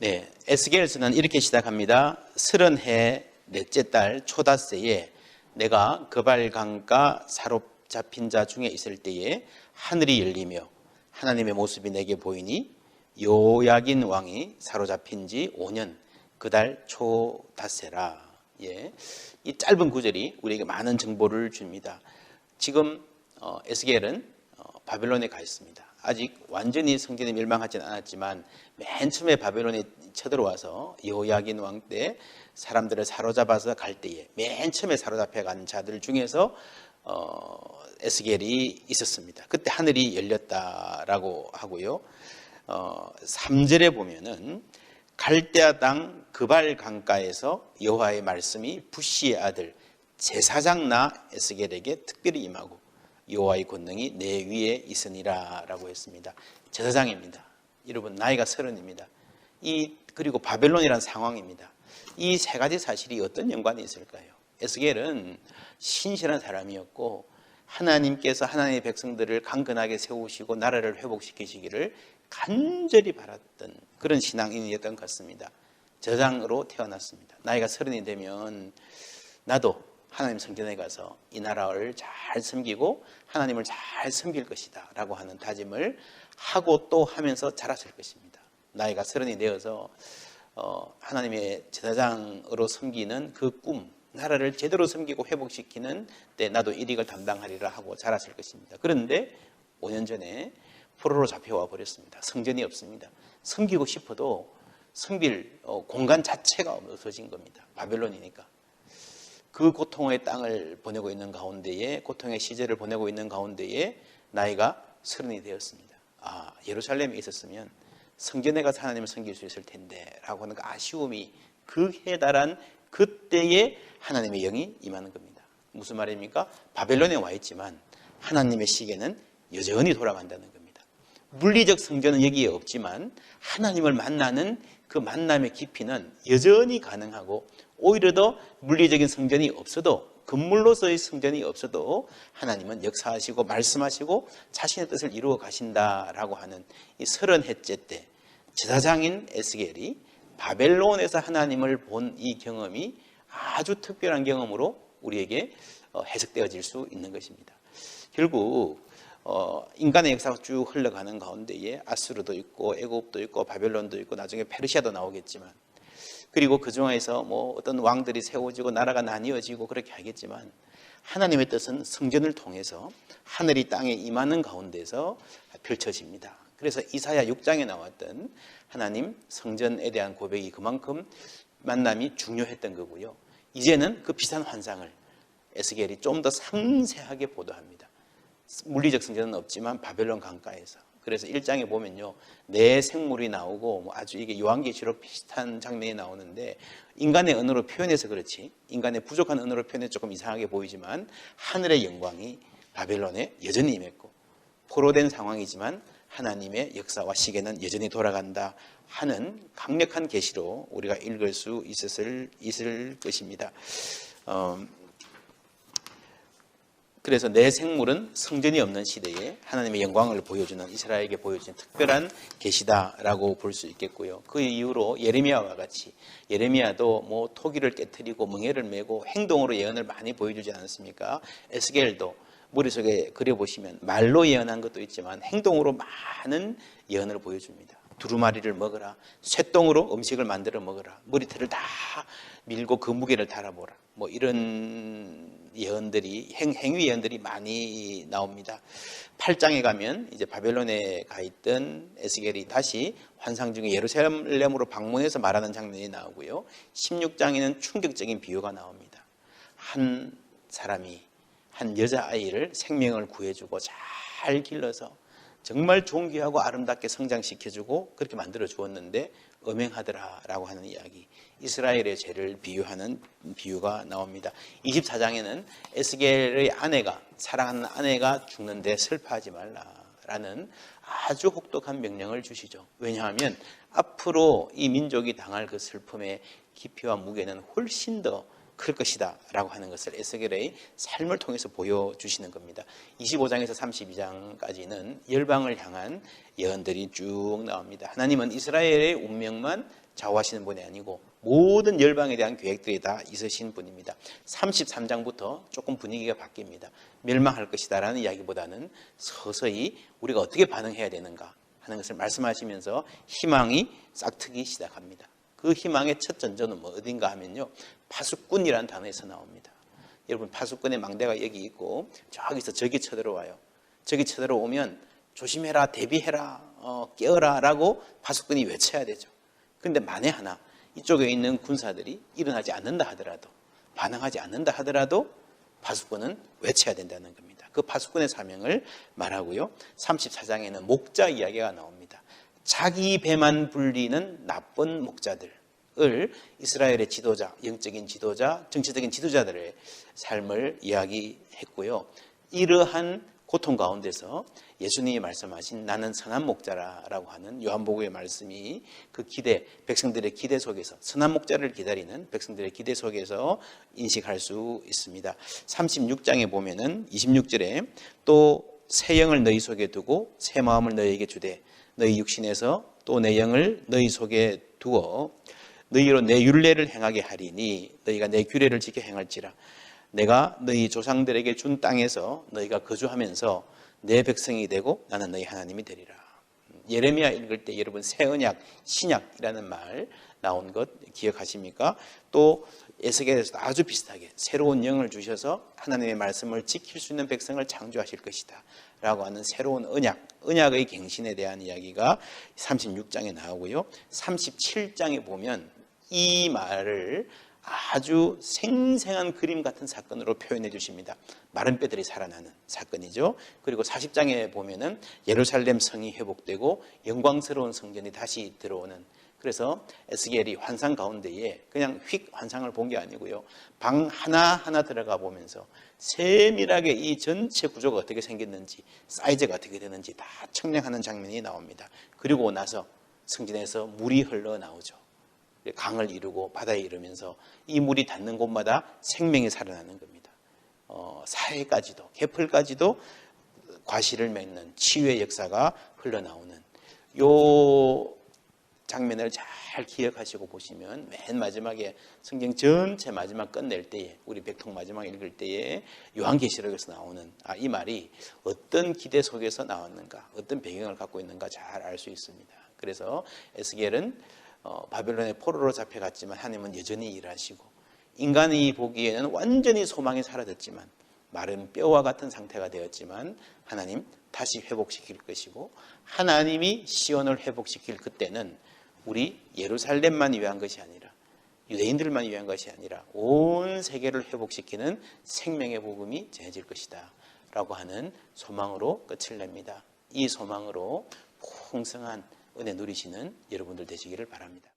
네, 에스겔서는 이렇게 시작합니다. 30해 넷째 달 초닷새에 내가 그발강가 사로잡힌 자 중에 있을 때에 하늘이 열리며 하나님의 모습이 내게 보이니 요야긴 왕이 사로잡힌 지 5년 그 달 초닷새라. 예, 이 짧은 구절이 우리에게 많은 정보를 줍니다. 지금 에스겔은 바벨론에 가 있습니다. 아직 완전히 성전이 멸망하지는 않았지만 맨 처음에 바벨론에 쳐들어와서 여호야긴 왕 때 사람들을 사로잡아서 갈 때에 맨 처음에 사로잡혀간 자들 중에서 에스겔이 있었습니다. 그때 하늘이 열렸다라고 하고요. 3절에 보면은 갈대아 땅 그발 강가에서 여호와의 말씀이 부시의 아들 제사장 나 에스겔에게 특별히 임하고 여호와의 권능이 내 위에 있으니라 라고 했습니다. 제사장입니다. 여러분 나이가 30입니다. 그리고 바벨론이라는 상황입니다. 이 세 가지 사실이 어떤 연관이 있을까요? 에스겔은 신실한 사람이었고 하나님께서 하나님의 백성들을 강건하게 세우시고 나라를 회복시키시기를 간절히 바랐던 그런 신앙인이었던 것 같습니다. 제사장으로 태어났습니다. 나이가 30이 되면 나도 하나님 성전에 가서 이 나라를 잘 섬기고 하나님을 잘 섬길 것이다 라고 하는 다짐을 하고 또 하면서 자랐을 것입니다. 나이가 30이 되어서 하나님의 제사장으로 섬기는 그 꿈, 나라를 제대로 섬기고 회복시키는 때 나도 일익을 담당하리라 하고 자랐을 것입니다. 그런데 5년 전에 포로로 잡혀와 버렸습니다. 성전이 없습니다. 섬기고 싶어도 섬길 공간 자체가 없어진 겁니다. 바벨론이니까. 그 고통의 땅을 보내고 있는 가운데에, 고통의 시절을 보내고 있는 가운데에 나이가 30이 되었습니다. 예루살렘에 있었으면 성전에 가서 하나님을 섬길 수 있을 텐데 라고 하는 그 아쉬움이 극에 달한 그때에 하나님의 영이 임하는 겁니다. 무슨 말입니까? 바벨론에 와 있지만 하나님의 시계는 여전히 돌아간다는 겁니다. 물리적 성전은 여기에 없지만 하나님을 만나는 그 만남의 깊이는 여전히 가능하고 오히려 더 물리적인 성전이 없어도 건물로서의 성전이 없어도 하나님은 역사하시고 말씀하시고 자신의 뜻을 이루어 가신다라고 하는 이 30해째 때 제사장인 에스겔이 바벨론에서 하나님을 본 이 경험이 아주 특별한 경험으로 우리에게 해석되어질 수 있는 것입니다. 결국 인간의 역사가 쭉 흘러가는 가운데에 아수르도 있고 애굽도 있고 바벨론도 있고 나중에 페르시아도 나오겠지만 그리고 그 중에서 어떤 왕들이 세워지고 나라가 나뉘어지고 그렇게 하겠지만 하나님의 뜻은 성전을 통해서 하늘이 땅에 임하는 가운데서 펼쳐집니다. 그래서 이사야 6장에 나왔던 하나님 성전에 대한 고백이 그만큼 만남이 중요했던 거고요. 이제는 그 비슷한 환상을 에스겔이 좀 더 상세하게 보도합니다. 물리적 성전은 없지만 바벨론 강가에서. 그래서 1장에 보면요, 내 생물이 나오고 아주 이게 요한계시록 비슷한 장면이 나오는데 인간의 언어로 표현해서 그렇지, 인간의 부족한 언어로 표현해 조금 이상하게 보이지만 하늘의 영광이 바벨론에 여전히 임했고 포로된 상황이지만 하나님의 역사와 시계는 여전히 돌아간다 하는 강력한 계시로 우리가 읽을 수 있을 것입니다. 그래서 내 생물은 성전이 없는 시대에 하나님의 영광을 보여주는, 이스라엘에게 보여주는 특별한 계시다라고 볼 수 있겠고요. 그 이후로 예레미야와 같이, 예레미야도 토기를 깨트리고 멍에를 메고 행동으로 예언을 많이 보여주지 않았습니까? 에스겔도 머릿속에 그려보시면 말로 예언한 것도 있지만 행동으로 많은 예언을 보여줍니다. 두루마리를 먹어라, 쇠똥으로 음식을 만들어 먹어라, 머리털을 다 밀고 그 무게를 달아보라, 이런 예언들이, 행위 예언들이 많이 나옵니다. 8장에 가면 이제 바벨론에 가 있던 에스겔이 다시 환상 중에 예루살렘으로 방문해서 말하는 장면이 나오고요. 16장에는 충격적인 비유가 나옵니다. 한 사람이 한 여자아이를 생명을 구해주고 잘 길러서 정말 존귀하고 아름답게 성장시켜주고 그렇게 만들어 주었는데 음행하더라라고 하는 이야기, 이스라엘의 죄를 비유하는 비유가 나옵니다. 24장에는 에스겔의 아내가, 사랑하는 아내가 죽는데 슬퍼하지 말라라는 아주 혹독한 명령을 주시죠. 왜냐하면 앞으로 이 민족이 당할 그 슬픔의 깊이와 무게는 훨씬 더 클 것이다 라고 하는 것을 에스겔의 삶을 통해서 보여주시는 겁니다. 25장에서 32장까지는 열방을 향한 예언들이 쭉 나옵니다. 하나님은 이스라엘의 운명만 좌우하시는 분이 아니고 모든 열방에 대한 계획들이 다 있으신 분입니다. 33장부터 조금 분위기가 바뀝니다. 멸망할 것이다라는 이야기보다는 서서히 우리가 어떻게 반응해야 되는가 하는 것을 말씀하시면서 희망이 싹트기 시작합니다. 그 희망의 첫 전조는 뭐 어딘가 하면요, 파수꾼이라는 단어에서 나옵니다. 여러분, 파수꾼의 망대가 여기 있고 저기서 적이 쳐들어와요. 적이 쳐들어오면 조심해라, 대비해라, 깨어라 라고 파수꾼이 외쳐야 되죠. 그런데 만에 하나 이쪽에 있는 군사들이 일어나지 않는다 하더라도, 반응하지 않는다 하더라도 파수꾼은 외쳐야 된다는 겁니다. 그 파수꾼의 사명을 말하고요. 34장에는 목자 이야기가 나옵니다. 자기 배만 불리는 나쁜 목자들을 이스라엘의 지도자, 영적인 지도자, 정치적인 지도자들의 삶을 이야기했고요. 이러한 고통 가운데서 예수님이 말씀하신 나는 선한 목자라고 하는 요한복음의 말씀이 그 기대, 백성들의 기대 속에서, 선한 목자를 기다리는 백성들의 기대 속에서 인식할 수 있습니다. 36장에 보면은 26절에 또 새 영을 너희 속에 두고 새 마음을 너희에게 주되 너희 육신에서 또 내 영을 너희 속에 두어 너희로 내 율례를 행하게 하리니 너희가 내 규례를 지켜 행할지라. 내가 너희 조상들에게 준 땅에서 너희가 거주하면서 내 백성이 되고 나는 너희 하나님이 되리라. 예레미야 읽을 때 여러분 새 언약, 신약이라는 말 나온 것 기억하십니까? 또 에스겔에서도 아주 비슷하게 새로운 영을 주셔서 하나님의 말씀을 지킬 수 있는 백성을 창조하실 것이다 라고 하는 새로운 언약의 갱신에 대한 이야기가 36장에 나오고요. 37장에 보면 이 말을 아주 생생한 그림 같은 사건으로 표현해 주십니다. 마른 뼈들이 살아나는 사건이죠. 그리고 40장에 보면은 예루살렘 성이 회복되고 영광스러운 성전이 다시 들어오는, 그래서 에스겔이 환상 가운데에 그냥 휙 환상을 본 게 아니고요. 방 하나하나 들어가 보면서 세밀하게 이 전체 구조가 어떻게 생겼는지, 사이즈가 어떻게 되는지 다 측량하는 장면이 나옵니다. 그리고 나서 성전에서 물이 흘러나오죠. 강을 이루고 바다에 이르면서 이 물이 닿는 곳마다 생명이 살아나는 겁니다. 사해까지도, 개풀까지도 과실을 맺는 치유의 역사가 흘러나오는 요 장면을 잘 기억하시고 보시면 맨 마지막에 성경 전체 마지막 끝낼 때에, 우리 백통 마지막 읽을 때에 요한계시록에서 나오는 이 말이 어떤 기대 속에서 나왔는가, 어떤 배경을 갖고 있는가 잘 알 수 있습니다. 그래서 에스겔은 바벨론의 포로로 잡혀갔지만 하나님은 여전히 일하시고, 인간이 보기에는 완전히 소망이 사라졌지만, 마른 뼈와 같은 상태가 되었지만 하나님 다시 회복시킬 것이고, 하나님이 시온을 회복시킬 그때는 우리 예루살렘만 위한 것이 아니라, 유대인들만 위한 것이 아니라 온 세계를 회복시키는 생명의 복음이 전해질 것이다 라고 하는 소망으로 끝을 냅니다. 이 소망으로 풍성한 은혜 누리시는 여러분들 되시기를 바랍니다.